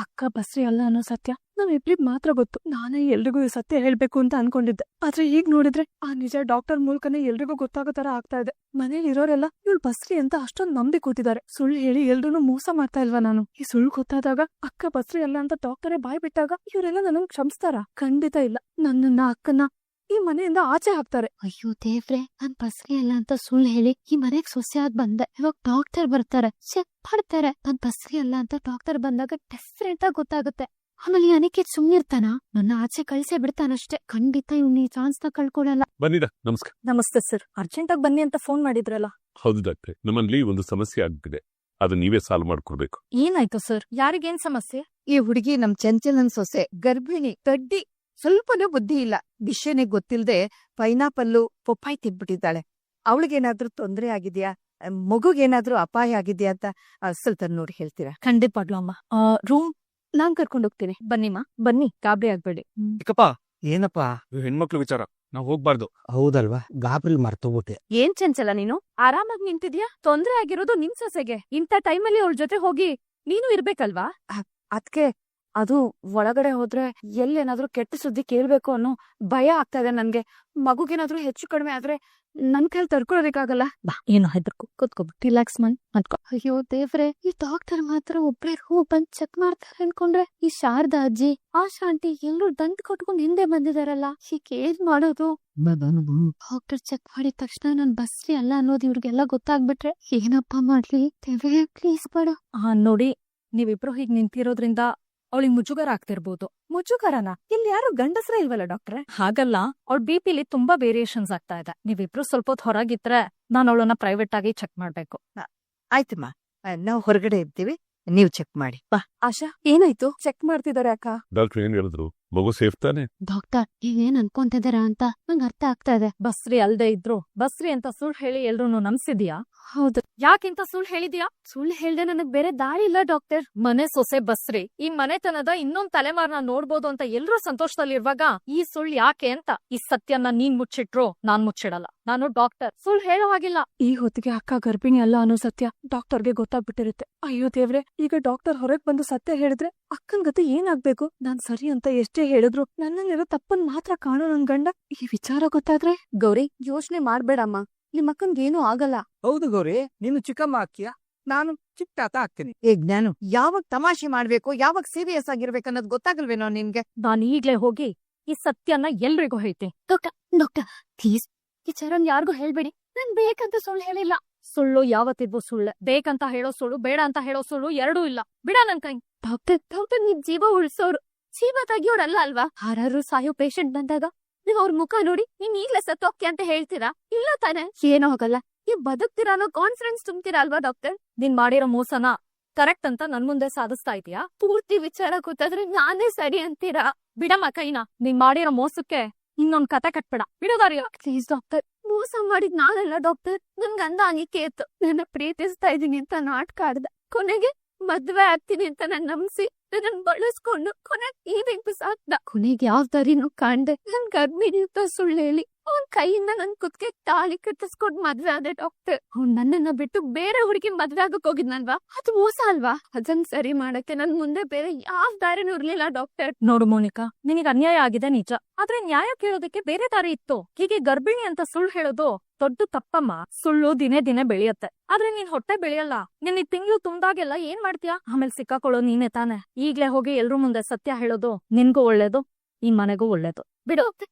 ಅಕ್ಕ ಬಸ್ರಿ ಅಲ್ಲ ಅನ್ನೋ ಸತ್ಯ ನಮ್ಮಿಬ್ರಿಗ್ ಮಾತ್ರ ಗೊತ್ತು. ನಾನೇ ಎಲ್ರಿಗೂ ಈ ಸತ್ಯ ಹೇಳ್ಬೇಕು ಅಂತ ಅನ್ಕೊಂಡಿದ್ದೆ. ಆದ್ರೆ ಈಗ ನೋಡಿದ್ರೆ ಆ ನಿಜ ಡಾಕ್ಟರ್ ಮೂಲಕನೇ ಎಲ್ರಿಗೂ ಗೊತ್ತಾಗೋ ತರ ಆಗ್ತಾ ಇದೆ. ಮನೇಲಿ ಇರೋರೆಲ್ಲ ಇವಳು ಬಸ್ರಿ ಅಂತ ಅಷ್ಟೊಂದು ನಂಬಿ ಕೂತಿದ್ದಾರೆ. ಸುಳ್ಳು ಹೇಳಿ ಎಲ್ರೂ ಮೋಸ ಮಾಡ್ತಾ ಇಲ್ವಾ ನಾನು? ಈ ಸುಳ್ಳು ಗೊತ್ತಾದಾಗ ಅಕ್ಕ ಬಸ್ರಿ ಅಲ್ಲ ಅಂತ ಡಾಕ್ಟರೇ ಬಾಯ್ ಬಿಟ್ಟಾಗ ಇವರೆಲ್ಲ ನನಗ್ ಕ್ಷಮಿಸ್ತಾರ? ಖಂಡಿತ ಇಲ್ಲ. ನನ್ನನ್ನ ಅಕ್ಕನ್ನ ಈ ಮನೆಯಿಂದ ಆಚೆ ಹಾಕ್ತಾರೆ. ಅಯ್ಯೋ ದೇವ್ರೆ, ನಾನ್ ಬಸ್ರಿ ಅಲ್ಲ ಅಂತ ಸುಳ್ಳು ಹೇಳಿ ಈ ಮನೆಗ್ ಸೊಸೆಯಾಗ್ ಬಂದೆ. ಇವಾಗ ಡಾಕ್ಟರ್ ಬರ್ತಾರೆ, ಚೆಕ್ ಮಾಡ್ತಾರೆ. ನಾನ್ ಬಸ್ರಿ ಅಲ್ಲ ಅಂತ ಡಾಕ್ಟರ್ ಬಂದಾಗ ಡೆಫಿನೆಟ್ ಆಗಿ ಗೊತ್ತಾಗುತ್ತೆ. ಆಮೇಲೆ ಅನಿಕೇತ್ ಸುಮ್ನಿರ್ತಾನ? ನನ್ನ ಆಚೆ ಕಳ್ಸೇ ಬಿಡ್ತಾನಷ್ಟೇ. ಖಂಡಿತ ಇವ್ನ ಈ ಚಾನ್ಸ್ ನ ಕಳ್ಕೊಳಲ್ಲ. ಬನ್ನಿದ. ನಮಸ್ಕಾರ. ನಮಸ್ತೆ ಸರ್, ಅರ್ಜೆಂಟ್ ಆಗಿ ಬನ್ನಿ ಅಂತ ಫೋನ್ ಮಾಡಿದ್ರಲ್ಲ? ಹೌದು ಡಾಕ್ಟ್ರೆ, ನಮ್ಮಲ್ಲಿ ಒಂದು ಸಮಸ್ಯೆ ಆಗ್ತಿದೆ, ಅದು ನೀವೇ ಸಾಲ್ವ್ ಮಾಡ್ಕೊಡ್ಬೇಕು. ಏನಾಯ್ತು ಸರ್? ಯಾರಿಗೇನ್ ಸಮಸ್ಯೆ? ಈ ಹುಡುಗಿ ನಮ್ ಚಂಚಲನ್ ಸೊಸೆ, ಗರ್ಭಿಣಿ, ತಡ್ಡಿ, ಸ್ವಲ್ಪನೂ ಬುದ್ಧಿ ಇಲ್ಲ. ವಿಷಯನೇ ಗೊತ್ತಿಲ್ದೆ ಪೈನಾಪಲ್ಲು ಪಪ್ಪಾಯಿ ತಿನ್ಬಿಟ್ಟಿದ್ದಾಳೆ. ಅವಳಿಗೇನಾದ್ರೂ ತೊಂದರೆ ಆಗಿದ್ಯಾ, ಮಗುಗೇನಾದ್ರೂ ಅಪಾಯ ಆಗಿದ್ಯಾ ಅಂತ ಸ್ವಲ್ಪ ನೋಡಿ ಹೇಳ್ತೀರಾ? ಖಂಡಿತವಾಗ್ಲೂ ಅಮ್ಮ. ರೂಮ್ ನಾನ್ ಕರ್ಕೊಂಡ್ ಹೋಗ್ತೀನಿ. ಬನ್ನಿಮ್ಮ, ಬನ್ನಿ, ಗಾಬರಿ ಆಗ್ಬೇಡಿ. ಚಿಕ್ಕಪ್ಪ, ಏನಪ್ಪಾ ಹೆಣ್ಮಕ್ಳು ವಿಚಾರ, ನಾವ್ ಹೋಗ್ಬಾರ್ದು. ಹೌದಲ್ವಾ, ಗಾಬರಿಲ್ ಮರ್ತೋಗ್ಬಿಟ್ಟೆ. ಏನ್ ಚಂಚಲ ನೀನು ಆರಾಮಾಗಿ ನಿಂತಿದ್ಯಾ? ತೊಂದ್ರೆ ಆಗಿರೋದು ನಿನ್ ಸೊಸೆಗೆ. ಇಂಥ ಟೈಮಲ್ಲಿ ಅವಳ ಜೊತೆ ಹೋಗಿ ನೀನು ಇರ್ಬೇಕಲ್ವಾ? ಅದ್ಕೆ ಅದು ಒಳಗಡೆ ಹೋದ್ರೆ ಎಲ್ಲೇನಾದ್ರೂ ಕೆಟ್ಟ ಸುದ್ದಿ ಕೇಳ್ಬೇಕು ಅನ್ನೋ ಭಯ ಆಗ್ತಾ ಇದೆ ನನ್ಗೆ. ಮಗುಗೇನಾದ್ರೂ ಹೆಚ್ಚು ಕಡಿಮೆ ಆದ್ರೆ ನನ್ ಕೈಲಿ ತಡ್ಕೊಳೋದಕ್ಕಾಗಲ್ಲ. ಬಾ, ಏನು ಹೆದರ್ಕು, ಕೂತ್ಕೋಬಿಟ್ಟು ರಿಲ್ಯಾಕ್ಸ್ ಮಾಡಿ ಮತ್ಕೋ. ಅಯ್ಯೋ ದೇವ್ರೆ, ಈ ಡಾಕ್ಟರ್ ಮಾತ್ರ ಒಬ್ರೇ ಬಂದ್ ಚೆಕ್ ಮಾಡ್ತಾರೆ ಅನ್ಕೊಂಡ್ರೆ ಈ ಶಾರದಾ ಅಜ್ಜಿ, ಆಶಾ ಆಂಟಿ ಎಲ್ರು ದಂಡ್ ಕೊಟ್ಕೊಂಡ್ ಹಿಂದೆ ಬಂದಿದಾರಲ್ಲ. ಈಗ ಏನ್ ಮಾಡೋದು? ಡಾಕ್ಟರ್ ಚೆಕ್ ಮಾಡಿದ ತಕ್ಷಣ ನನ್ ಬಸ್ರಿ ಅಲ್ಲ ಅನ್ನೋದು ಇವ್ರಿಗೆಲ್ಲ ಗೊತ್ತಾಗ್ಬಿಟ್ರೆ ಏನಪ್ಪಾ ಮಾಡ್ಲಿ? ದೇವ್ರೆ ಪ್ಲೀಸ್ ಬೇಡ. ನೋಡಿ, ನೀವಿಬ್ರು ಹೀಗ್ ನಿಂತಿರೋದ್ರಿಂದ ಅವಳಿಗೆ ಮುಜುಗರ ಆಗ್ತಿರ್ಬೋದು. ಮುಜುಗರನ? ಇಲ್ಲಿ ಯಾರು ಗಂಡಸ್ರೇ ಇಲ್ವಲ್ಲ ಡಾಕ್ಟ್ರೆ? ಹಾಗಲ್ಲ, ಅವಳ ಬಿಪಿಲಿ ತುಂಬಾ ವೇರಿಯೇಷನ್ಸ್ ಆಗ್ತಾ ಇದೆ. ನೀವಿಬ್ರು ಸ್ವಲ್ಪ ಹೊತ್ತು ಹೊರಗಿದ್ರೆ ನಾನು ಅವಳನ್ನ ಪ್ರೈವೇಟ್ ಆಗಿ ಚೆಕ್ ಮಾಡ್ಬೇಕು. ಆಯ್ತಮ್ಮ, ನಾವು ಹೊರಗಡೆ ಇರ್ತೀವಿ, ನೀವ್ ಚೆಕ್ ಮಾಡಿ. ಬಾ. ಆಶಾ, ಏನಾಯ್ತು? ಚೆಕ್ ಮಾಡ್ತಿದಾರೆ ಅಕ್ಕ. ಡಾಕ್ಟರ್ ಏನ್ ಹೇಳಿದ್ರು? ಮಗು ಸೇಫ್ ತಾನೆ? ಡಾಕ್ಟರ್ ನೀವೇನ್ ಅನ್ಕೊಂತಿದಾರ ಅಂತ ನಂಗೆ ಅರ್ಥ ಆಗ್ತಾ ಇದೆ. ಬಸ್ರಿ ಅಲ್ದೇ ಇದ್ರು ಬಸ್ರಿ ಅಂತ ಸುಳ್ಳು ಹೇಳಿ ಎಲ್ರು ನಂಬ್ಸಿದ್ಯಾ? ಹೌದು. ಯಾಕಿಂತ ಸುಳ್ಳು ಹೇಳಿದ್ಯಾ? ಸುಳ್ಳು ಹೇಳ್ದೆ ನನಗ್ ಬೇರೆ ದಾರಿ ಇಲ್ಲ ಡಾಕ್ಟರ್. ಮನೆ ಸೊಸೆ ಬಸ್ರಿ ಈ ಮನೆತನದ ಇನ್ನೊಂದ್ ತಲೆಮಾರ್ನ ನೋಡ್ಬೋದು ಅಂತ ಎಲ್ರೂ ಸಂತೋಷದಲ್ಲಿರುವಾಗ ಈ ಸುಳ್ಳು ಯಾಕೆ ಅಂತ? ಈ ಸತ್ಯನ ನೀನ್ ಮುಚ್ಚಿಟ್ರು ನಾನ್ ಮುಚ್ಚಿಡಲ್ಲ. ನಾನು ಡಾಕ್ಟರ್, ಸುಳ್ಳು ಹೇಳೋ ಹಾಗಿಲ್ಲ. ಈ ಹೊತ್ತಿಗೆ ಅಕ್ಕ ಗರ್ಭಿಣಿ ಅಲ್ಲ ಅನ್ನೋ ಸತ್ಯ ಡಾಕ್ಟರ್ಗೆ ಗೊತ್ತಾಗ್ಬಿಟ್ಟಿರುತ್ತೆ. ಅಯ್ಯೋ ದೇವ್ರೆ, ಈಗ ಡಾಕ್ಟರ್ ಹೊರಗ್ ಬಂದು ಸತ್ಯ ಹೇಳಿದ್ರೆ ಅಕ್ಕನ್ ಗತಿ ಏನಾಗ್ಬೇಕು? ನಾನ್ ಸರಿ ಅಂತ ಎಷ್ಟೇ ಹೇಳಿದ್ರು ನನ್ನಲ್ಲಿರೋ ತಪ್ಪನ್ ಮಾತ್ರ ಕಾಣೋ ನನ್ ಗಂಡ ಈ ವಿಚಾರ ಗೊತ್ತಾದ್ರೆ? ಗೌರಿ, ಯೋಚನೆ ಮಾಡ್ಬೇಡಮ್ಮ, ನಿಮ್ ಅಕ್ಕನ್ಗೇನು ಆಗಲ್ಲ. ಹೌದು ಗೌರಿ, ನೀನು ಚಿಕ್ಕಮ್ಮ ಆಗ್ತೀಯಾ, ನಾನು ಚಿಕ್ಕ ತಾತ ಆಗ್ತೀನಿ. ಏ ಜ್ಞಾನು, ಯಾವಾಗ ತಮಾಷೆ ಮಾಡ್ಬೇಕು, ಯಾವಾಗ ಸೀರಿಯಸ್ ಆಗಿರ್ಬೇಕು ಅನ್ನೋದು ಗೊತ್ತಾಗಲ್ವೇನೋ ನಿನ್ಗೆ? ನಾನ್ ಈಗ್ಲೇ ಹೋಗಿ ಈ ಸತ್ಯನ ಎಲ್ರಿಗೂ ಹೇಳ್ತೀನಿ. ಡಾಕ್ಟರ್ ಪ್ಲೀಸ್ ವಿಚಾರನ್ ಯಾರಿಗೂ ಹೇಳ್ಬೇಡಿ. ನಾನ್ ಬೇಕಂತ ಸುಳ್ಳು ಹೇಳಿಲ್ಲ. ಸುಳ್ಳು ಯಾವತ್ತಿದ್ವು ಸುಳ್ಳೆ. ಬೇಕಂತ ಹೇಳೋ ಸುಳ್ಳು, ಬೇಡ ಅಂತ ಹೇಳೋ ಸುಳ್ಳು ಎರಡೂ ಇಲ್ಲ. ಬಿಡ ನನ್ ಕೈ. ಡಾಕ್ಟರ್ ನೀವ್ ಜೀವ ಉಳ್ಸೋರು, ಜೀವ ತೆಗಿಯೋರಲ್ಲ ಅಲ್ವಾ? ಯಾರು ಸಾಯೋ ಪೇಷಂಟ್ ಬಂದಾಗ ನೀವ್ ಅವ್ರ ಮುಖ ನೋಡಿ ನೀನ್ ಈಗ್ಲೇ ಸತ್ತೋಗ್ತಿ ಅಂತ ಹೇಳ್ತೀರಾ? ಇಲ್ಲ ತಾನೆ? ಏನೋ ಹೋಗಲ್ಲ, ನೀವ್ ಬದುಕ್ತೀರಾ ಅನ್ನೋ ಕಾನ್ಫಿಡೆನ್ಸ್ ತುಂಬ್ತೀರಾ ಅಲ್ವಾ ಡಾಕ್ಟರ್? ನೀನ್ ಮಾಡಿರೋ ಮೋಸನ ಕರೆಕ್ಟ್ ಅಂತ ನನ್ ಮುಂದೆ ಸಾಧಿಸ್ತಾ ಇದೀಯಾ? ಪೂರ್ತಿ ವಿಚಾರ ಗೊತ್ತಾದ್ರೆ ನಾನೇ ಸರಿ ಅಂತೀರಾ? ಬಿಡಮ್ಮ ಕೈನ. ನೀನ್ ಮಾಡಿರೋ ಮೋಸಕ್ಕೆ ಇನ್ನೊಂದ್ ಕತೆ ಕಟ್ಬೇಡ. ಬಿಡೋದಾರಿಯ. ಪ್ಲೀಸ್ ಡಾಕ್ಟರ್, ಮೋಸ ಮಾಡಿದ್ ನಾನಲ್ಲ ಡಾಕ್ಟರ್, ನನ್ ಗಂಡ ಅನಿಕೇತ್ ನನ್ನ ಪ್ರೀತಿಸ್ತಾ ಇದೀನಿ ಅಂತ ನಾಟಕ ಆಡ್ದ. ಕೊನೆಗೆ ಮದ್ವೆ ಆಗ್ತೀನಿ ಅಂತ ನನ್ ನಂಬಿಸಿ ನನ್ ಬಳಸ್ಕೊಂಡು ಕೊನೆಗೆ ಈ ಸಾಕ್ದ. ಕೊನೆಗೆ ಯಾವ್ ದಾರಿನೂ ಕಾಣ್ದೆ ನನ್ ಗರ್ಭಿಣಿ ಅಂತ ಸುಳ್ಳು ಹೇಳಿ ಅವನ್ ಕೈಯಿಂದ ನನ್ ಕುತ್ಕೆ ತಾಳಿ ಕಟ್ಟಿಸ್ಕೊಂಡ್ ಮದ್ವೆ ಆದೆ ಡಾಕ್ಟರ್. ಅವ್ನ್ ನನ್ನನ್ನ ಬಿಟ್ಟು ಬೇರೆ ಹುಡುಗಿ ಮದ್ವೆ ಆಗಕ್ ಹೋಗಿದ್ನಲ್ವಾ? ಅದು ಮೋಸ ಅಲ್ವಾ? ಅದನ್ ಸರಿ ಮಾಡಕ್ಕೆ ನನ್ ಮುಂದೆ ಬೇರೆ ಯಾವ್ ದಾರಿನೂ ಇರ್ಲಿಲ್ಲ ಡಾಕ್ಟರ್. ನೋಡು ಮೋನಿಕಾ, ನಿನಗೆ ಅನ್ಯಾಯ ಆಗಿದೆ ನಿಜ. ಆದ್ರೆ ನ್ಯಾಯ ಕೇಳೋದಕ್ಕೆ ಬೇರೆ ದಾರಿ ಇತ್ತು. ಹೀಗೆ ಗರ್ಭಿಣಿ ಅಂತ ಸುಳ್ಳು ಹೇಳೋದು ದೊಡ್ಡ ತಪ್ಪಮ್ಮ. ಸುಳ್ಳು ದಿನೇ ದಿನೇ ಬೆಳೆಯತ್ತೆ, ಆದ್ರೆ ನೀನ್ ಹೊಟ್ಟೆ ಬೆಳೆಯಲ್ಲ. ನೀನ್ ಈ ತಿಂಗಳು ತುಂಬ್ದಾಗೆಲ್ಲ ಏನ್ ಮಾಡ್ತೀಯಾ? ಆಮೇಲೆ ಸಿಕ್ಕಾಕೊಳ್ಳೋ ನೀನೇ ತಾನೆ. ಈಗ್ಲೇ ಹೋಗಿ ಎಲ್ರೂ ಮುಂದೆ ಸತ್ಯ ಹೇಳೋದು ನಿನ್ಗೂ ಒಳ್ಳೇದು, ಈ ಮನೆಗೂ ಒಳ್ಳೇದು. ಬಿಡು.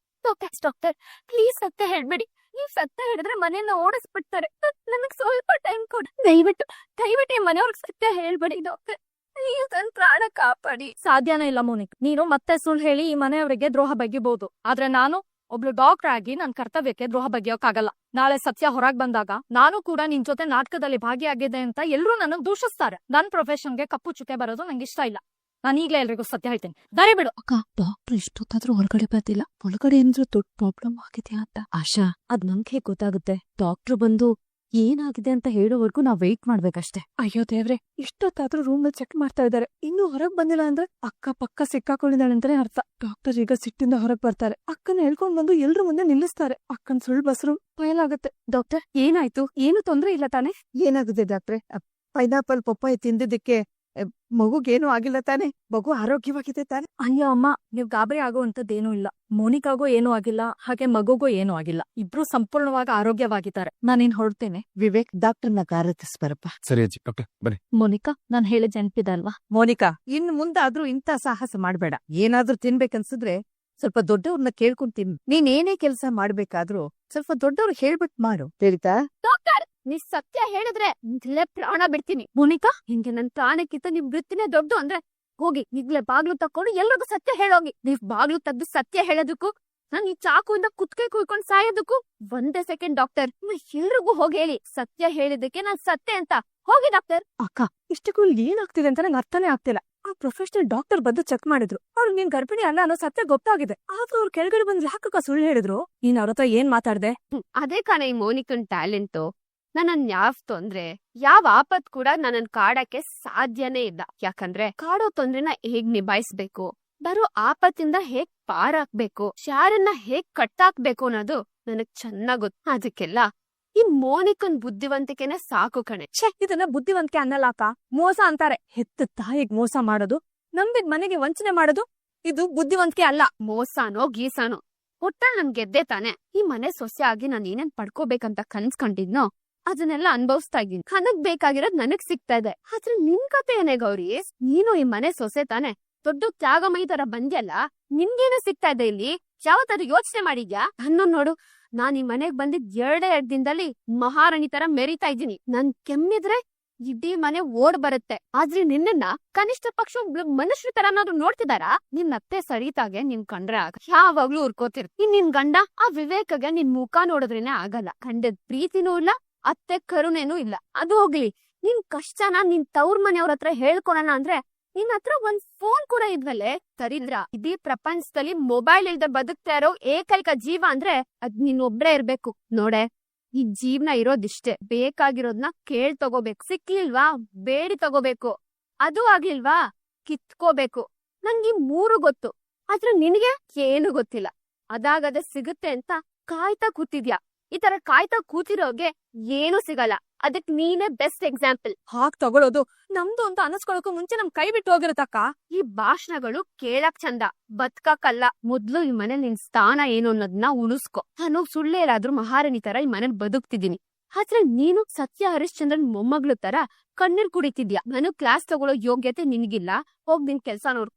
ಡಾಕ್ಟರ್ ಪ್ಲೀಸ್ ಸತ್ಯ ಹೇಳ್ಬೇಡಿ. ನೀವ್ ಸತ್ಯ ಹೇಳಿದ್ರೆ ಮನೆಯನ್ನ ಓಡಿಸ್ಬಿಡ್ತಾರೆ. ನನಗ್ ಸ್ವಲ್ಪ ಟೈಮ್ ಕೊಡಿ ದಯವಿಟ್ಟು. ಈ ಮನೆಯವ್ರಿಗೆ ಸತ್ಯ ಹೇಳ್ಬೇಡಿ ಡಾಕ್ಟರ್. ನೀವು ನನ್ ಪ್ರಾಣ ಕಾಪಾಡಿ. ಸಾಧ್ಯನೇ ಇಲ್ಲ ಮೋನಿಕ್. ನೀನು ಮತ್ತೆ ಸುಳ್ಳು ಹೇಳಿ ಈ ಮನೆಯವರಿಗೆ ದ್ರೋಹ ಬಗ್ಗಿಬಹುದು, ಆದ್ರೆ ನಾನು ಒಬ್ಳು ಡಾಕ್ಟರ್ ಆಗಿ ನನ್ ಕರ್ತವ್ಯಕ್ಕೆ ದ್ರೋಹ ಬಗ್ಗಿಯೋಕ್ಕಾಗಲ್ಲ. ನಾಳೆ ಸತ್ಯ ಹೊರಗ್ ಬಂದಾಗ ನಾನು ಕೂಡ ನಿನ್ ಜೊತೆ ನಾಟಕದಲ್ಲಿ ಭಾಗಿಯಾಗಿದೆ ಅಂತ ಎಲ್ರೂ ನನಗ್ ದೂಷಿಸ್ತಾರೆ. ನನ್ ಪ್ರೊಫೆಷನ್ಗೆ ಕಪ್ಪು ಚುಕ್ಕೆ ಬರೋದು ನಂಗೆ ಇಷ್ಟ ಇಲ್ಲ. ನಾನು ಈಗ್ಲೇ ಎಲ್ರಿಗೂ ಸತ್ಯ ಹೇಳ್ತೀನಿ. ದಾರಿ ಬಿಡು. ಅಕ್ಕ, ಡಾಕ್ಟರ್ ಇಷ್ಟೊತ್ತಾದ್ರೂ ಹೊರಗಡೆ ಬರ್ತಿಲ್ಲ. ಒಳಗಡೆ ಏನಾದ್ರೂ ದೊಡ್ಡ ಪ್ರಾಬ್ಲಮ್ ಆಗಿದೆಯಾ ಅಂತ? ಆಶಾ, ಅದ್ ನಮ್ಗೆ ಗೊತ್ತಾಗುತ್ತೆ. ಡಾಕ್ಟರ್ ಬಂದು ಏನಾಗಿದೆ ಅಂತ ಹೇಳೋವರೆಗೂ ನಾವ್ ವೆಯ್ಟ್ ಮಾಡ್ಬೇಕಷ್ಟೇ. ಅಯ್ಯೋ ದೇವ್ರೆ, ಇಷ್ಟೊತ್ತಾದ್ರೂ ರೂಮ್ ಚೆಕ್ ಮಾಡ್ತಾ ಇದಾರೆ, ಇನ್ನೂ ಹೊರಗ್ ಬಂದಿಲ್ಲ ಅಂದ್ರೆ ಅಕ್ಕ ಪಕ್ಕ ಸಿಕ್ಕಾಕೊಂಡಿದ್ದಾಳೆ ಅಂತಾನೆ ಅರ್ಥ. ಡಾಕ್ಟರ್ ಈಗ ಸಿಟ್ಟಿಂದ ಹೊರಗ್ ಬರ್ತಾರೆ, ಅಕ್ಕನ ಹೇಳ್ಕೊಂಡ್ ಬಂದು ಎಲ್ರ ಮುಂದೆ ನಿಲ್ಲಿಸ್ತಾರೆ. ಅಕ್ಕನ್ ಸುಳ್ಳು ಬಸ್ರು ಬಯಲಾಗತ್ತೆ. ಡಾಕ್ಟರ್ ಏನಾಯ್ತು? ಏನು ತೊಂದ್ರೆ ಇಲ್ಲ ತಾನೆ? ಏನಾಗುತ್ತೆ ಡಾಕ್ಟ್ರೆ? ಪೈನಾಪಲ್ ಪಪ್ಪಾಯಿ ತಿಂದಿದ್ದಕ್ಕೆ ಮಗುಗೇನು ಆಗಿಲ್ಲ ತಾನೆ? ಮಗು ಆರೋಗ್ಯವಾಗಿದೆ ತಾನೆ? ಅಯ್ಯೋ ಅಮ್ಮ, ನೀವ್ ಗಾಬರಿ ಆಗೋವಂಥದ್ದೇನೂ ಇಲ್ಲ. ಮೋನಿಕಾಗೂ ಏನೂ ಆಗಿಲ್ಲ, ಹಾಗೆ ಮಗುಗೂ ಏನೂ ಆಗಿಲ್ಲ. ಇಬ್ರು ಸಂಪೂರ್ಣವಾಗಿ ಆರೋಗ್ಯವಾಗಿದ್ದಾರೆ. ನಾನಿನ್ ಹೊರಡ್ತೇನೆ. ವಿವೇಕ್, ಡಾಕ್ಟರ್ನ ಕಾರತಿಸ್ಬರಪ್ಪ. ಸರಿ ಅಜ್ಜಿ. ಡಾಕ್ಟರ್ ಬನ್ನಿ. ಮೋನಿಕಾ, ನಾನ್ ಹೇಳಿದ್ ನೆನ್ಪಿದೆ ಅಲ್ವಾ? ಮೋನಿಕಾ, ಇನ್ ಮುಂದಾದ್ರೂ ಇಂಥ ಸಾಹಸ ಮಾಡ್ಬೇಡ. ಏನಾದ್ರೂ ತಿನ್ಬೇಕನ್ಸಿದ್ರೆ ಸ್ವಲ್ಪ ದೊಡ್ಡವ್ರನ್ನ ಕೇಳ್ಕೊಂಡ್ ತಿನ್. ನೀನ್ ಏನೇ ಕೆಲ್ಸ ಮಾಡ್ಬೇಕಾದ್ರೂ ಸ್ವಲ್ಪ ದೊಡ್ಡವ್ರು ಹೇಳ್ಬಿಟ್ ಮಾಡು. ತಿಳಿತಾ? ಡಾಕ್ಟರ್, ನೀ ಸತ್ಯ ಹೇಳಿದ್ರೆ ಇಲ್ಲೇ ಪ್ರಾಣ ಬಿಡ್ತೀನಿ. ಮೋನಿಕಾ, ಹಿಂಗೆ ನನ್ ಪ್ರಾಣಕ್ಕಿಂತ ನಿಮ್ ವೃತ್ತಿನೇ ದೊಡ್ಡ ಅಂದ್ರೆ ಹೋಗಿ ಈಗ್ಲೇ ಬಾಗ್ಲು ತಕೊಂಡು ಎಲ್ರಿಗೂ ಸತ್ಯ ಹೇಳೋಗಿ. ನೀವ್ ಬಾಗ್ಲು ತೆಗ್ದು ಸತ್ಯ ಹೇಳೋದಕ್ಕೂ ನಾನ್ ಈ ಚಾಕುವಿಂದ ಕುತ್ಕೆ ಕುಯ್ಕೊಂಡ್ ಸಾಯೋದಕ್ಕೂ ಒಂದೇ ಸೆಕೆಂಡ್. ಡಾಕ್ಟರ್, ಎಲ್ರಿಗೂ ಹೋಗಿ ಹೇಳಿ ಸತ್ಯ ಹೇಳಿದಕ್ಕೆ ನಾನ್ ಸತ್ಯ ಅಂತ. ಹೋಗಿ ಡಾಕ್ಟರ್. ಅಕ್ಕ, ಇಷ್ಟಕ್ಕೂ ಏನಾಗ್ತಿದೆ ಅಂತ ನಂಗೆ ಅರ್ಥನೇ ಆಗ್ತಿಲ್ಲ. ಆ ಪ್ರೊಫೆಷನಲ್ ಡಾಕ್ಟರ್ ಬಂದು ಚೆಕ್ ಮಾಡಿದ್ರು. ಅವ್ರು ನೀನ್ ಗರ್ಭಿಣಿ ಅಲ್ಲ ಅನ್ನೋ ಸತ್ಯ ಗೊತ್ತಾಗಿದೆ. ಆದ್ರೂ ಅವ್ರು ಕೆಳಗಡೆ ಬಂದ್ ಯಾಕಕ್ಕ ಸುಳ್ಳು ಹೇಳಿದ್ರು? ನೀನ್ ಅವ್ರ ಹತ್ರ ಏನ್ ಮಾತಾಡ್ದೆ? ಅದೇ ಕಾಣ ಈ ಮೋನಿಕನ್ ಟ್ಯಾಲೆಂಟು. ನನ್ನನ್ ಯಾವ ತೊಂದ್ರೆ, ಯಾವ ಆಪತ್ ಕೂಡ ನನ್ನನ್ ಕಾಡಕ್ಕೆ ಸಾಧ್ಯನೇ ಇಲ್ಲ. ಯಾಕಂದ್ರೆ ಕಾಡೋ ತೊಂದ್ರೆನ ಹೇಗ್ ನಿಭಾಯಿಸ್ಬೇಕು, ಬರೋ ಆಪತ್ತಿಂದ ಹೇಗ್ ಪಾರಾಕ್ಬೇಕು, ಯಾರನ್ನ ಹೇಗ್ ಕಟ್ಟಾಕ್ಬೇಕು ಅನ್ನೋದು ನನಗ್ ಚೆನ್ನಾಗ್ ಗೊತ್ತು. ಅದಕ್ಕೆಲ್ಲ ಈ ಮೋನಿಕನ್ ಬುದ್ಧಿವಂತಿಕೆನೆ ಸಾಕು ಕಣೆ. ಛೇ, ಇದನ್ನ ಬುದ್ಧಿವಂತಿಕೆ ಅನ್ನಲಾಕ, ಮೋಸ ಅಂತಾರೆ. ಹೆತ್ತ ತಾಯಿಗ್ ಮೋಸ ಮಾಡೋದು, ನಂಬಿದ್ ಮನೆಗೆ ವಂಚನೆ ಮಾಡೋದು, ಇದು ಬುದ್ಧಿವಂತಿಕೆ ಅಲ್ಲ. ಮೋಸಾನೋ ಗೀಸಾನೋ ಒಟ್ಟಲ್ಲಿ ನನ್ ಗೆದ್ದೆ ತಾನೆ. ಈ ಮನೆ ಸೊಸೆ ಆಗಿ ನಾನ್ ಏನೇನ್ ಪಡ್ಕೋಬೇಕಂತ ಕನ್ಸ್ಕೊಂಡಿದ್ನೋ ಅದನ್ನೆಲ್ಲ ಅನ್ಭವಿಸ್ತಾ ಇದ್ದೀನಿ. ನನಗ್ ಬೇಕಾಗಿರೋದ್ ನನಗ್ ಸಿಗ್ತಾ ಇದೆ. ಆದ್ರೆ ನಿನ್ ಕತೆ ಏನೇ ಗೌರಿ? ನೀನು ಈ ಮನೆ ಸೊಸೆ ತಾನೆ, ದೊಡ್ಡ ತ್ಯಾಗಮಯಿ ತರ ಬಂದ್ಯಲ್ಲ, ನಿನ್ಗೇನು ಸಿಗ್ತಾ ಇದೆ ಇಲ್ಲಿ? ಯಾವತ್ತಾರ ಯೋಚನೆ ಮಾಡಿದ್ಯಾ? ನನ್ನ ನೋಡು, ನಾನ್ ಈ ಮನೆಗ್ ಬಂದಿದ್ 2 ದಿನದಲ್ಲಿ ಮಹಾರಾಣಿ ತರ ಮೆರಿತಾ ಇದ್ದೀನಿ. ನನ್ ಕೆಮ್ಮಿದ್ರೆ ಇಡೀ ಮನೆ ಓಡ್ ಬರುತ್ತೆ. ಆದ್ರೆ ನಿನ್ನನ್ನ ಕನಿಷ್ಠ ಪಕ್ಷ ಮನುಷ್ಯರ ತರನಾದ್ರು ನೋಡ್ತಿದಾರಾ? ನಿನ್ ಅತ್ತೆ ಸರಿತಾಗೆ ನಿನ್ ಕಂಡ್ರೆ ಆಗ ಯಾವಾಗ್ಲೂ ಉರ್ಕೋತಿರ್. ನಿನ್ ಗಂಡ ಆ ವಿವೇಕಗೆ ನಿನ್ ಮುಖ ನೋಡಿದ್ರೇನೆ ಆಗಲ್ಲ. ಗಂಡದ್ ಪ್ರೀತಿನೂ ಇಲ್ಲ, ಅತ್ತೆ ಕರುಣೆನೂ ಇಲ್ಲ. ಅದು ಹೋಗ್ಲಿ, ನಿನ್ ಕಷ್ಟನ ನಿನ್ ತವ್ರ ಮನೆಯವ್ರ ಹತ್ರ ಹೇಳ್ಕೊಳಣ ಅಂದ್ರೆ ನಿನ್ ಹತ್ರ ಒಂದ್ ಫೋನ್ ಕೂಡ ಇದ್ವಲ್ಲೇ ತರಿದ್ರ. ಇಡೀ ಪ್ರಪಂಚದಲ್ಲಿ ಮೊಬೈಲ್ ಇಲ್ದೆ ಬದುಕ್ತಾ ಇರೋ ಏಕೈಕ ಜೀವ ಅಂದ್ರೆ ಅದ್ ನೀನ್ ಒಬ್ರೇ ಇರ್ಬೇಕು. ನೋಡೆ, ಈ ಜೀವನ ಇರೋದಿಷ್ಟೇ. ಬೇಕಾಗಿರೋದ್ನ ಕೇಳ್ ತಗೋಬೇಕು. ಸಿಕ್ಲಿಲ್ವಾ ಬೇಡಿ ತಗೋಬೇಕು. ಅದು ಆಗ್ಲಿಲ್ವಾ ಕಿತ್ಕೋಬೇಕು. ನಂಗೆ ಈ 3 ಗೊತ್ತು. ಆದ್ರೆ ನಿನಗೆ ಏನು ಗೊತ್ತಿಲ್ಲ. ಅದಾಗದೆ ಸಿಗುತ್ತೆ ಅಂತ ಕಾಯ್ತಾ ಕೂತಿದ್ಯಾ. ಈ ತರ ಕಾಯ್ತಾ ಕೂತಿರೋಗೆ ಏನು ಸಿಗಲ್ಲ. ಅದಕ್ ನೀನೇ ಬೆಸ್ಟ್ ಎಕ್ಸಾಂಪಲ್. ಹಾಗ್ ತಗೊಳ್ಳೋದು ನಮ್ದು ಅಂತ ಅನಸ್ಕೊಳಕ್ಕೂ ಮುಂಚೆ ನಮ್ ಕೈ ಬಿಟ್ಟು ಹೋಗಿರತ್ತಕ್ಕ. ಈ ಭಾಷಣಗಳು ಕೇಳಕ್ ಚಂದ, ಬದ್ಕಕ್ಕಲ್ಲ. ಮೊದ್ಲು ಈ ಮನೆ ನಿನ್ ಸ್ಥಾನ ಏನು ಅನ್ನೋದನ್ನ ಉಳಿಸ್ಕೊ. ನಾನು ಸುಳ್ಳೇರಾದ್ರೂ ಮಹಾರಾಣಿ ತರ ಈ ಮನೇಲಿ ಬದುಕ್ತಿದ್ದೀನಿ. ಆದ್ರೆ ನೀನು ಸತ್ಯ ಹರಿಶ್ಚಂದ್ರನ್ ಮೊಮ್ಮಗಳು ತರ ಕಣ್ಣೀರ್ ಕುಡಿತಿದ್ಯಾ. ನಾನು ಕ್ಲಾಸ್ ತಗೊಳ್ಳೋ ಯೋಗ್ಯತೆ ನಿನ್ಗಿಲ್ಲ. ಹೋಗ್ ನಿನ್ ಕೆಲ್ಸ ನೋಡು.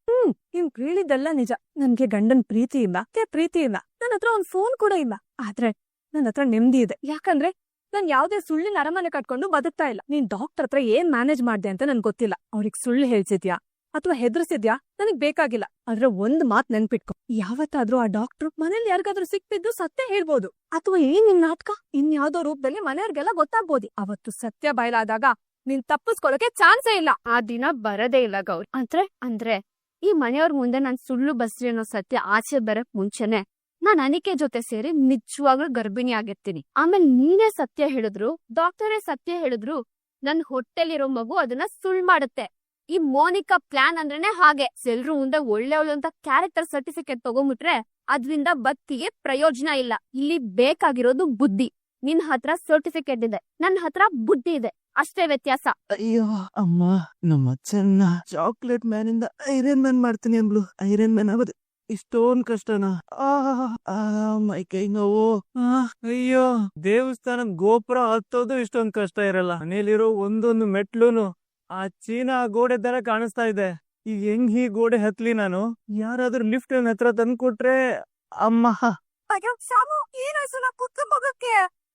ನೀನ್ ಕೇಳಿದ್ದೆಲ್ಲ ನಿಜ. ನನ್ಗೆ ಗಂಡನ್ ಪ್ರೀತಿ ಇಲ್ಲ, ಪ್ರೀತಿ ಇಲ್ಲ. ನನ್ನ ಹತ್ರ ಒಂದ್ ಫೋನ್ ಕೂಡ ಇಲ್ಲ. ಆದ್ರೆ ನನ್ನ ಹತ್ರ ನೆಮ್ಮದಿ ಇದೆ. ಯಾಕಂದ್ರೆ ನಾನ್ ಯಾವ್ದೇ ಸುಳ್ಳಿನ ಅರಮನೆ ಕಟ್ಕೊಂಡು ಬದುಕ್ತಾ ಇಲ್ಲ. ನೀನ್ ಡಾಕ್ಟರ್ ಹತ್ರ ಏನ್ ಮ್ಯಾನೇಜ್ ಮಾಡ್ದೆ ಅಂತ ನನ್ ಗೊತ್ತಿಲ್ಲ. ಅವ್ರಿಗೆ ಸುಳ್ಳು ಹೇಳ್ಸಿದ್ಯಾ ಅಥವಾ ಹೆದರ್ಸಿದ್ಯಾ ನನಗ್ ಬೇಕಾಗಿಲ್ಲ. ಆದ್ರೆ ಒಂದ್ ಮಾತ್ ನೆನ್ಪಿಟ್ಕೊ, ಯಾವತ್ತಾದ್ರೂ ಆ ಡಾಕ್ಟ್ರು ಮನೇಲಿ ಯಾರಿಗಾದ್ರೂ ಸಿಕ್ತಿದ್ದು ಸತ್ಯ ಹೇಳ್ಬೋದು. ಅಥವಾ ಏನ್ ನಿನ್ ನಾಟಕ ಇನ್ಯಾವ್ದೋ ರೂಪದಲ್ಲಿ ಮನೆಯವ್ರಿಗೆಲ್ಲ ಗೊತ್ತಾಗ್ಬೋದು. ಅವತ್ತು ಸತ್ಯ ಬಯಲಾದಾಗ ನೀನ್ ತಪ್ಪಿಸ್ಕೊಳಕ್ಕೆ ಚಾನ್ಸೇ ಇಲ್ಲ. ಆ ದಿನ ಬರದೇ ಇಲ್ಲ ಗೌರಿ. ಅಂದ್ರೆ ಈ ಮನೆಯವ್ರ ಮುಂದೆ ನಾನ್ ಸುಳ್ಳು ಬಸ್ರಿ ಅನ್ನೋ ಸತ್ಯ ಆಚೆ ಬರಕ್ ಮುಂಚೆನೆ ನಾನ್ ಅನಿಕೆ ಜೊತೆ ಸೇರಿ ನಿಜವಾಗ್ಲೂ ಗರ್ಭಿಣಿ ಆಗಿರ್ತೀನಿ. ಆಮೇಲೆ ನೀನೇ ಸತ್ಯ ಹೇಳಿದ್ರು, ಡಾಕ್ಟರೇ ಸತ್ಯ ಹೇಳಿದ್ರು, ನನ್ ಹೊಟ್ಟೆಲಿರೋ ಮಗು ಅದನ್ನ ಸುಳ್ಳು ಮಾಡುತ್ತೆ. ಈ ಮೋನಿಕಾ ಪ್ಲಾನ್ ಅಂದ್ರೇನೆ ಹಾಗೆ. ಎಲ್ರು ಮುಂದೆ ಒಳ್ಳೆಯವಳು ಅಂತ ಕ್ಯಾರೆಕ್ಟರ್ ಸರ್ಟಿಫಿಕೇಟ್ ತಗೊಂಡ್ಬಿಟ್ರೆ ಅದ್ರಿಂದ ಬದುಕಿಗೆ ಪ್ರಯೋಜನ ಇಲ್ಲ. ಇಲ್ಲಿ ಬೇಕಾಗಿರೋದು ಬುದ್ಧಿ. ನಿನ್ ಹತ್ರ ಸರ್ಟಿಫಿಕೇಟ್ ಇದೆ, ನನ್ ಹತ್ರ ಬುದ್ಧಿ ಇದೆ. ಅಷ್ಟೇ ವ್ಯತ್ಯಾಸ. ಅಯ್ಯೋ ಅಮ್ಮ, ನಮ್ಮ ಚೆನ್ನ ಚಾಕ್ಲೇಟ್ ಮ್ಯಾನ್ ಇಂದ ಐರನ್ ಮ್ಯಾನ್ ಮಾಡ್ತೀನಿ ಅಂದ್ಲು. ಐರನ್ ಮ್ಯಾನ್ ಆಗೋದು ಇಷ್ಟೊಂದ್ ಕಷ್ಟನಾ? ಮೈ ಕೈ ನೋವು. ಅಯ್ಯೋ, ದೇವಸ್ಥಾನದ ಗೋಪುರ ಹತ್ತೋದು ಇಷ್ಟೊಂದ್ ಕಷ್ಟ ಇರಲ್ಲ. ಮನೇಲಿರೋ ಒಂದೊಂದು ಮೆಟ್ಲುನು ಆ ಚೀನಾ ಗೋಡೆ ತರ ಕಾಣಿಸ್ತಾ ಇದೆ. ಈಗ ಹೆಂಗ್ ಈ ಗೋಡೆ ಹತ್ಲಿ ನಾನು? ಯಾರಾದ್ರೂ ಲಿಫ್ಟ್ ಹತ್ರ ತಂದ್ಕೊಟ್ರೆ. ಅಮ್ಮ, ಅಯ್ಯೋ ಶಾಮು, ಏನಾಯ್ತು ಕುತ್ಕೊಂಡ್ ಹೋಗಕ್ಕೆ?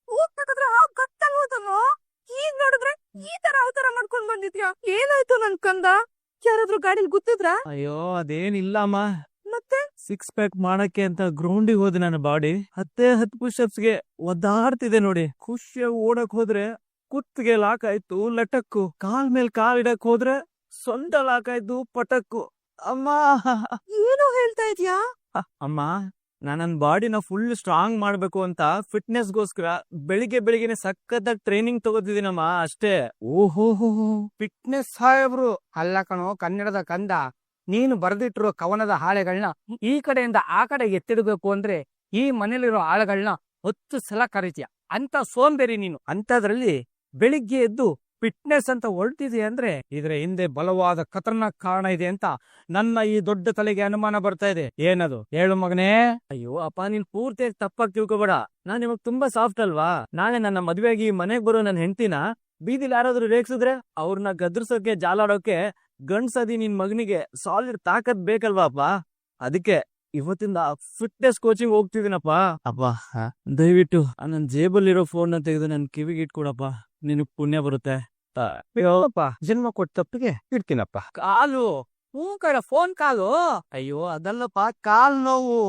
ಹೋಗ್ತಕ್ಕಂದ್ರೆ ಗೊತ್ತಾಗೋದನ್ನು ಈಗ ನೋಡಿದ್ರೆ ಈ ತರ ಮಾಡ್ಕೊಂಡ್ ಬಂದಿದ್ಯಾ? ಏನಾಯ್ತು ನನ್ ಕಂದ? ಯಾರಾದ್ರೂ ಗಾಡಿಲಿ ಗುತ್ತಿದ್ರ? ಅಯ್ಯೋ ಅದೇನಿಲ್ಲಮ್ಮ. ಮತ್ತೆ 6 ಪ್ಯಾಕ್ ಮಾಡಕ್ಕೆ ಅಂತ ಗ್ರೌಂಡಿಗೆ ಹೋದೆ. ನನ್ನ ಬಾಡಿ 10 ಪುಷಪ್ಸ್ಗೆ ಒದ್ದಾಡ್ತಿದೆ ನೋಡಿ. ಖುಷಿಯಾಗಿ ಓಡಕ್ ಹೋದ್ರೆ ಕುತ್ತಿಗೆ ಲಾಕ್ ಆಯ್ತು ಲಟಕ್ಕು. ಕಾಲ್ ಮೇಲ್ ಕಾಲ್ ಇಡಕ್ ಹೋದ್ರೆ ಸೊಂಟ ಲಾಕ್ ಆಯ್ತು ಪಟಕ್ಕು. ಅಮ್ಮ, ಏನು ಹೇಳ್ತಾ ಇದ್ಯಾ? ಅಮ್ಮ, ನನ್ನ ಬಾಡಿನ ಫುಲ್ ಸ್ಟ್ರಾಂಗ್ ಮಾಡ್ಬೇಕು ಅಂತ ಫಿಟ್ನೆಸ್ಗೋಸ್ಕರ ಬೆಳಿಗ್ಗೆನೆ ಸಖತ್ತಾಗಿ ಟ್ರೈನಿಂಗ್ ತಗೋತಿದ್ದೀನಮ್ಮ. ಅಷ್ಟೇ. ಓಹೋ, ಫಿಟ್ನೆಸ್ ಸಾಹೇಬ್ರು ಅಲ್ಲ ಕಣೋ ಕನ್ನಡದ ಕಂದ. ನೀನು ಬರೆದಿಟ್ಟಿರೋ ಕವನದ ಹಾಳೆಗಳನ್ನ ಈ ಕಡೆಯಿಂದ ಆ ಕಡೆ ಎತ್ತಿಡ್ಬೇಕು ಅಂದ್ರೆ ಈ ಮನೇಲಿರೋ ಆಳುಗಳನ್ನ 10 ಸಲ ಕರೀತೀಯ. ಅಂತ ಸೋಂಬೇರಿ ನೀನು. ಅಂತದ್ರಲ್ಲಿ ಬೆಳಿಗ್ಗೆ ಎದ್ದು ಫಿಟ್ನೆಸ್ ಅಂತ ಹೊರಟಿದೆ ಅಂದ್ರೆ ಇದ್ರ ಹಿಂದೆ ಬಲವಾದ ಖತರ್ನಾಕ್ ಕಾರಣ ಇದೆ ಅಂತ ನನ್ನ ಈ ದೊಡ್ಡ ತಲೆಗೆ ಅನುಮಾನ ಬರ್ತಾ ಇದೆ. ಏನದು ಹೇಳು ಮಗನೇ. ಅಯ್ಯೋ ಅಪ್ಪ, ನೀನ್ ಪೂರ್ತಿಯಾಗಿ ತಪ್ಪಾಗಿ ತಿಳ್ಕೊಬೇಡ. ನಾನ್ ಇವಾಗ ತುಂಬಾ ಸಾಫ್ಟ್ ಅಲ್ವಾ? ನಾಳೆ ನನ್ನ ಮದ್ವೆಯಾಗಿ ಮನೆಗ್ ಬರೋ ನನ್ನ ಹೆಂಡತಿನ ಬೀದಿಲಿ ಯಾರಾದ್ರೂ ರೇಗ್ಸಿದ್ರೆ ಅವ್ರನ್ನ ಗದ್ರಸೋಕೆ ಜಾಲಾಡೋಕೆ ಗಂಡ್ಸದಿ ನಿನ್ ಮಗನಿಗೆ ಸಾಲಿಡ್ ತಾಕತ್ ಬೇಕಲ್ವಾ ಅಪ್ಪ? ಅದಕ್ಕೆ ಇವತ್ತಿಂದ ಫಿಟ್ನೆಸ್ ಕೋಚಿಂಗ್ ಹೋಗ್ತಿದ್ದೀನಪ್ಪ. ಅಪ್ಪ ದಯವಿಟ್ಟು ನನ್ ಜೇಬಲ್ಲಿರೋ ಫೋನ್ ತೆಗೆದು ನನ್ ಕಿವಿಗೆ ಇಟ್ಕೊಡಪ್ಪ, ನಿನಗ್ ಪುಣ್ಯ ಬರುತ್ತೆ. ಅಯ್ಯೋಪ್ಪ, ಜನ್ಮ ಕೊಟ್ಟ ತಪ್ಪಿಗೆ ಇಡ್ತೀನಪ್ಪ. ಕಾಲು ಕಡ ಫೋನ್ ಕಾಲು. ಅಯ್ಯೋ ಅದಲ್ಲಪ್ಪ, ಕಾಲ್ ನೋವು.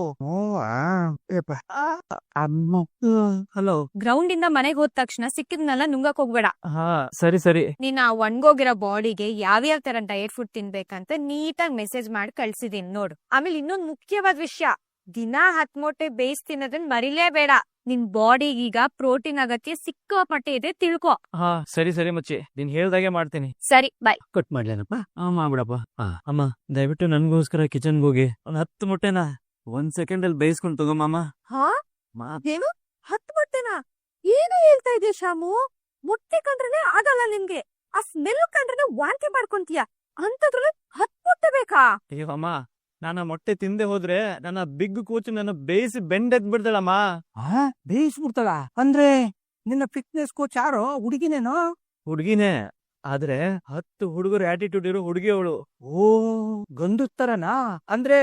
ಹಲೋ. ಗ್ರೌಂಡ್ ಇಂದ ಮನೆಗ್ ಹೋದ ತಕ್ಷಣ ಸಿಕ್ಕಿದ್ನೆಲ್ಲ ನುಂಗಕ್ ಹೋಗ್ಬೇಡ. ಹಾ ಸರಿ ಸರಿ. ನೀನ್ ಆ ಒಣ್ಗೋಗಿರೋ ಬಾಡಿಗೆ ಯಾವ್ಯಾವ ತರ ಡಯಟ್ ಫುಡ್ ತಿನ್ಬೇಕಂತ ನೀಟಾಗಿ ಮೆಸೇಜ್ ಮಾಡಿ ಕಳ್ಸಿದೀನಿ ನೋಡು. ಆಮೇಲೆ ಇನ್ನೊಂದ್ ಮುಖ್ಯವಾದ ವಿಷಯ, ದಿನ 10 ಮೊಟ್ಟೆ ಬೇಯಿಸ್ ತಿನ್ನೋದನ್ನ ಮರಿಲೇಬೇಡ. ನಿನ್ ಬಾಡಿಗೀಗ ಪ್ರೋಟೀನ್ ಅಗತ್ಯ ಸಿಕ್ಕಾಪಟ್ಟೆ ಇದೆ, ತಿಳ್ಕೊ. ಹಾ ಸರಿ ಸರಿ ಮಚ್ಚಿ, ನೀನ್ ಹೇಳ್ದಾಗೆ ಮಾಡ್ತೀನಿ. ಸರಿ ಬಾಯ್. ಕಟ್ ಮಾಡ್ಲೇನಪ್ಪ? ಮಾಡ್ಬಿಡಪ್ಪ. ಅಮ್ಮ ದಯವಿಟ್ಟು ನನ್ಗೋಸ್ಕರ ಕಿಚನ್ಗೆ ಹೋಗಿ ಒಂದ್ 10 ಮೊಟ್ಟೆನ 1 ಸೆಕೆಂಡ್ ಅಲ್ಲಿ ಬೇಯಿಸ್ಕೊಂಡು ತಗೋಮಮ್ಮ. ಹಾ ಏನು 10 ಮೊಟ್ಟೆನಾ? ಏನು ಹೇಳ್ತಾ ಇದೆಯಾ ಶಾಮು? ಮೊಟ್ಟೆ ಕಂಡ್ರೆ ಆಗಲ್ಲ ನಿನ್ಗೆ. ಆ ಸ್ಮೆಲ್ ಕಂಡ್ರೆ ವಾಂತಿ ಮಾಡ್ಕೊಂತೀಯ, ಅಂತದ್ರಲ್ಲಿ 10 ಮೊಟ್ಟೆ ಬೇಕಾ? ಅಯ್ಯೋ ಅಮ್ಮ, ನಾನು ಮೊಟ್ಟೆ ತಿಂದೆ ಹೋದ್ರೆ ನನ್ನ ಬಿಗ್ ಕೋಚ್ ನನ್ನ ಬೇಯಿಸಿ ಬೆಂಡೆದ್ ಬಿಡ್ದಳಮ್ಮ. ಬೇಯಿಸ್ಬಿಡ್ತಾಳ ಅಂದ್ರೆ ನಿನ್ನ ಫಿಟ್ನೆಸ್ ಕೋಚ್ ಯಾರೋ ಹುಡುಗಿನೇನೋ? ಹುಡ್ಗಿನೇ, ಆದ್ರೆ 10 ಹುಡುಗರು ಆಟಿಟ್ಯೂಡ್ ಇರೋ ಹುಡುಗಿ ಅವಳು. ಓ, ಗಂಡು ತರನಾ? ಅಂದ್ರೆ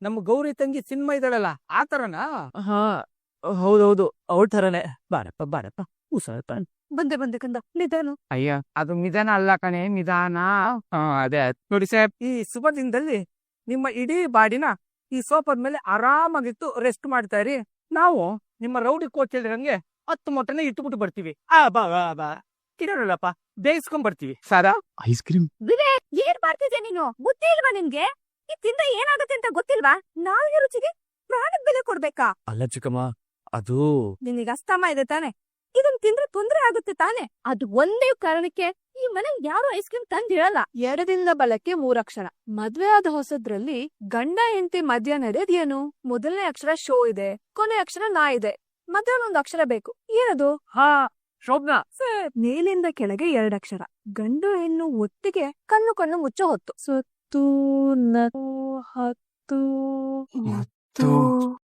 ನಮ್ಮ ಗೌರಿ ತಂಗಿ ಸಿನಿಮಾ ಇದ್ದಾಳಲ್ಲ ಆ ತರನಾ? ಹಾ ಹೌದೌದು, ಅವಳ ಥರನೇ. ಬಾರಪ್ಪ ಬಾರಪ್ಪ, ಉಸಾಪ. ಬಂದೆ ಕಂದ, ನಿಧಾನ. ಅಯ್ಯ, ಅದು ನಿಧಾನ ಅಲ್ಲ ಕಣೆ, ನಿಧಾನ. ಅದೇ ನೋಡಿ ಸಾಹೇಬ್, ಈ ಶುಭ ದಿನದಲ್ಲಿ ನಿಮ್ಮ ಇಡೀ ಬಾಡಿನ ಈ ಸೋಫಾದ ಮೇಲೆ ಆರಾಮಾಗಿತ್ತು ರೆಸ್ಟ್ ಮಾಡ್ತಾ ಇರಿ. ನಾವು ನಿಮ್ಮ ರೌಡಿ ಕೋಚ್ ಹೇಳಿರಂಗೆ 10 ಮೊಟ್ಟೆನ ಇಟ್ಬಿಟ್ಟು ಬರ್ತೀವಿ. ಬಾ ಕಿರಲ್ಲಪ್ಪ, ಬೇಯಿಸ್ಕೊಂಡ್ ಬರ್ತೀವಿ. ಸಾರಾ ಐಸ್ ಕ್ರೀಮ್. ಏನ್ ಮಾಡ್ತಿದ್ಯಾ ನೀನು? ಬುದ್ಧಿ ಇಲ್ವಾ ನಿನ್ಗೆ? ಈ ತಿಂದ ಏನಾಗುತ್ತೆ ಅಂತ ಗೊತ್ತಿಲ್ವಾ? ನಾಲ್ಗೆ ರುಚಿಗೆ ಪ್ರಾಣಕ್ ಬೆಲೆ ಕೊಡ್ಬೇಕಾ? ಅಲ್ಲ ಚಿಕ್ಕಮ್ಮ, ಅದು ನಿನಗೆ ಅಸ್ತಮ ಇದೆ ತಾನೆ? ಇದನ್ ತಿಂದ್ರೆ ತೊಂದ್ರೆ ಆಗುತ್ತೆ ತಾನೆ? ಅದು ಒಂದೇ ಕಾರಣಕ್ಕೆ ಈ ಮನೆಗ್ ಯಾರು ಐಸ್ ಕ್ರೀಮ್ ತಂದಿರಲ್ಲ. 2 ದಿನದ ಬಲಕ್ಕೆ 3 ಅಕ್ಷರ. ಮದ್ವೆ ಆದ ಹೊಸದ್ರಲ್ಲಿ ಗಂಡ ಹೆಂಡತಿ ಮಧ್ಯ ನಡೆಯೋದೇನು? ಮೊದಲನೇ ಅಕ್ಷರ ಶೋ ಇದೆ, ಕೊನೆ ಅಕ್ಷರ ನಾ ಇದೆ, ಮಧ್ಯ ಒಂದೊಂದು ಅಕ್ಷರ ಬೇಕು. ಏನದು? ಹಾ ಶೋಭನಾ, ಮೇಲಿಂದ ಕೆಳಗೆ 2 ಅಕ್ಷರ. ಗಂಡು ಹೆಣ್ಣು ಒಟ್ಟಿಗೆ ಕಣ್ಣು ಮುಚ್ಚೋ ಹೊತ್ತು. ಸುತ್ತು ನತ್ತು ಹತ್ತು